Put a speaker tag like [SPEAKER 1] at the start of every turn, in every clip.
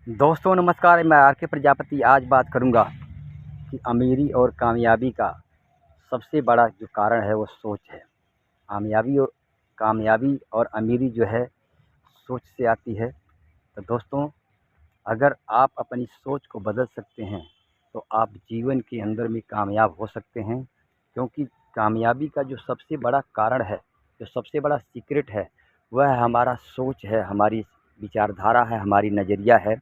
[SPEAKER 1] दोस्तों नमस्कार, मैं आर के प्रजापति आज बात करूंगा कि अमीरी और कामयाबी का सबसे बड़ा जो कारण है वो सोच है। कामयाबी और अमीरी जो है सोच से आती है। तो दोस्तों, अगर आप अपनी सोच को बदल सकते हैं तो आप जीवन के अंदर में कामयाब हो सकते हैं, क्योंकि कामयाबी का जो सबसे बड़ा कारण है, जो सबसे बड़ा सीक्रेट है, वह हमारा सोच है, हमारी विचारधारा है, हमारी नज़रिया है।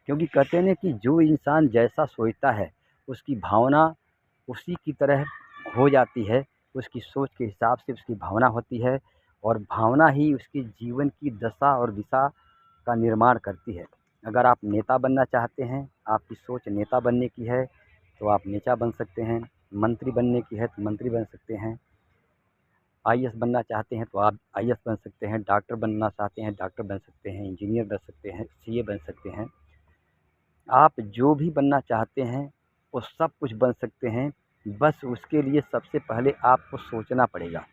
[SPEAKER 1] क्योंकि कहते हैं ना कि जो इंसान जैसा सोचता है उसकी भावना उसी की तरह हो जाती है। उसकी सोच के हिसाब से उसकी भावना होती है और भावना ही उसके जीवन की दशा और दिशा का निर्माण करती है। अगर आप नेता बनना चाहते हैं, आपकी सोच नेता बनने की है तो आप नेता बन सकते हैं। मंत्री बनने की है तो मंत्री बन सकते हैं। आईएएस बनना चाहते हैं तो आप आईएएस बन सकते हैं। डॉक्टर बनना चाहते हैं, डॉक्टर बन सकते हैं। इंजीनियर बन सकते हैं, सीए बन सकते हैं। आप जो भी बनना चाहते हैं वो सब कुछ बन सकते हैं। बस उसके लिए सबसे पहले आपको सोचना पड़ेगा,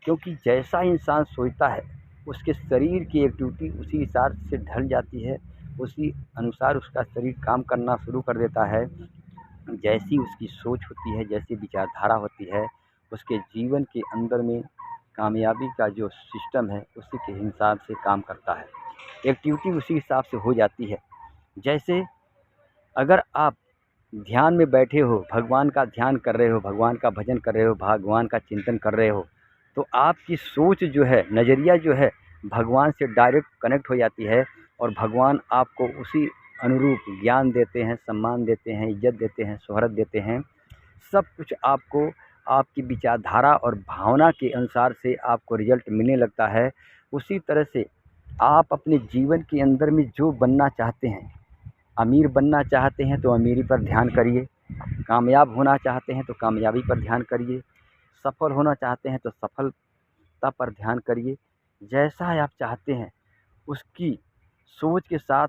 [SPEAKER 1] क्योंकि जैसा इंसान सोचता है उसके शरीर की एक्टिविटी उसी हिसाब से ढल जाती है, उसी अनुसार उसका शरीर काम करना शुरू कर देता है। जैसी उसकी सोच होती है, जैसी विचारधारा होती है, उसके जीवन के अंदर में कामयाबी का जो सिस्टम है उसी के हिसाब से काम करता है। एक्टिविटी उसी हिसाब से हो जाती है। जैसे अगर आप ध्यान में बैठे हो, भगवान का ध्यान कर रहे हो, भगवान का भजन कर रहे हो, भगवान का चिंतन कर रहे हो, तो आपकी सोच जो है, नज़रिया जो है, भगवान से डायरेक्ट कनेक्ट हो जाती है और भगवान आपको उसी अनुरूप ज्ञान देते हैं, सम्मान देते हैं, इज़्ज़त देते हैं, शोहरत देते हैं। सब कुछ आपको आपकी विचारधारा और भावना के अनुसार से आपको रिज़ल्ट मिलने लगता है। उसी तरह से आप अपने जीवन के अंदर में जो बनना चाहते हैं, अमीर बनना चाहते हैं तो अमीरी पर ध्यान करिए, कामयाब होना चाहते हैं तो कामयाबी पर ध्यान करिए, सफल होना चाहते हैं तो सफलता पर ध्यान करिए। जैसा आप चाहते हैं उसकी सोच के साथ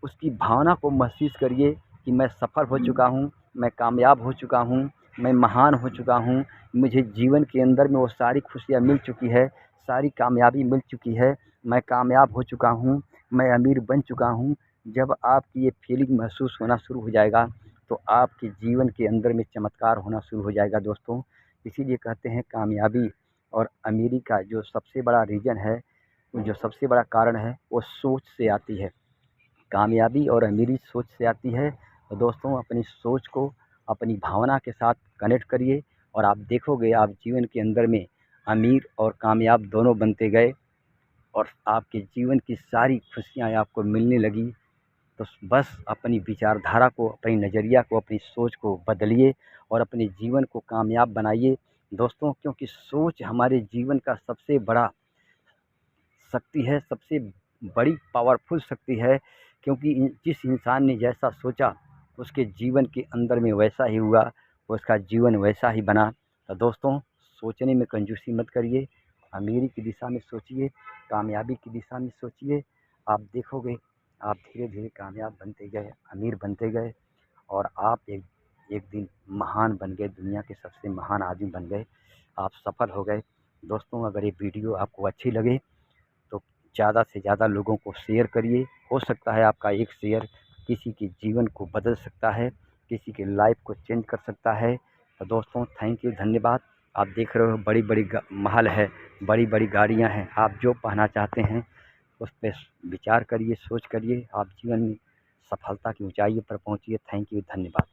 [SPEAKER 1] उसकी भावना को महसूस करिए कि मैं सफल हो चुका हूँ, मैं कामयाब हो चुका हूँ, मैं महान हो चुका हूँ, मुझे जीवन के अंदर में वो सारी खुशियाँ मिल चुकी है, सारी कामयाबी मिल चुकी है, मैं कामयाब हो चुका हूँ, मैं अमीर बन चुका हूँ। जब आपकी ये फीलिंग महसूस होना शुरू हो जाएगा तो आपके जीवन के अंदर में चमत्कार होना शुरू हो जाएगा दोस्तों। इसीलिए कहते हैं कामयाबी और अमीरी का जो सबसे बड़ा रीज़न है, जो सबसे बड़ा कारण है, वो सोच से आती है। कामयाबी और अमीरी सोच से आती है। तो दोस्तों, अपनी सोच को अपनी भावना के साथ कनेक्ट करिए और आप देखोगे आप जीवन के अंदर में अमीर और कामयाब दोनों बनते गए और आपके जीवन की सारी खुशियाँ आपको मिलने लगी। तो बस अपनी विचारधारा को, अपनी नज़रिया को, अपनी सोच को बदलिए और अपने जीवन को कामयाब बनाइए दोस्तों। क्योंकि सोच हमारे जीवन का सबसे बड़ा शक्ति है, सबसे बड़ी पावरफुल शक्ति है। क्योंकि जिस इंसान ने जैसा सोचा उसके जीवन के अंदर में वैसा ही हुआ, उसका जीवन वैसा ही बना। तो दोस्तों, सोचने में कंजूसी मत करिए, अमीरी की दिशा में सोचिए, कामयाबी की दिशा में सोचिए। आप देखोगे आप धीरे धीरे कामयाब बनते गए, अमीर बनते गए और आप एक एक दिन महान बन गए, दुनिया के सबसे महान आदमी बन गए, आप सफल हो गए। दोस्तों, अगर ये वीडियो आपको अच्छी लगे तो ज़्यादा से ज़्यादा लोगों को शेयर करिए। हो सकता है आपका एक शेयर किसी के जीवन को बदल सकता है, किसी के लाइफ को चेंज कर सकता है। तो दोस्तों, थैंक यू, धन्यवाद। आप देख रहे हो बड़ी बड़ी महल है, बड़ी बड़ी गाड़ियां हैं। आप जो पाना चाहते हैं उस पर विचार करिए, सोच करिए, आप जीवन में सफलता की ऊंचाई पर पहुंचिए। थैंक यू, धन्यवाद।